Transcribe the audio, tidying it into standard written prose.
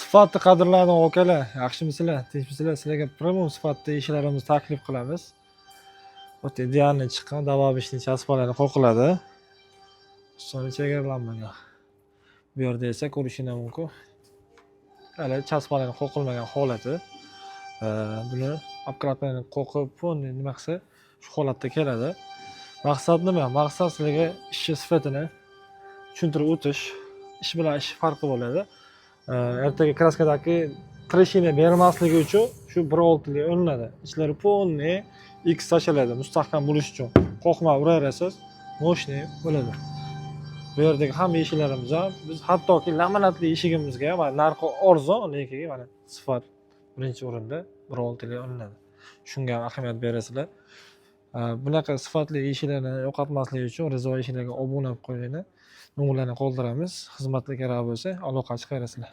Sifatli qadrlagan akalar, yaxshimisizlar, tinchmisizlar? Sizlarga premium sifatli ishlarimizni taklif qilamiz. O'ta idealni chiqqan davobishning chasbalari qo'qiladi. Soni chegaralanmagan. Bu yerda esa ko'rishingiz mumkin. Hali chasbalar qo'qilmagan holati. Buni apparatlarni qo'qib, nima qilsa shu holatda keladi. Maqsad nima? Maqsad sizlarga ishchi sifatini tushuntirib o'tish, ish bilan ish farqi bo'ladi. Ertaga kraskadagi treshina bermasligi uchun shu 1.6 ga olinadi. Ichlari полный X tashlanadi mustahkam bo'lish uchun. Qo'qma uraverasiz, moshni bo'ladi. Bu yerdagi hamma ishlarimiz ham biz hattoki laminatli eshigimizga ham narxi arzon, lekin mana sifat birinchi o'rinda 1.6 ga olinadi. Shunga ham ahamiyat berasizlar. Bunaqa sifatli ishlarni yo'qotmaslik uchun Rizo ishlarga obuna bo'lib qo'yinglar. Nomerlarni qoldiramiz. Xizmatga kerak bo'lsa aloqa chiqarasizlar.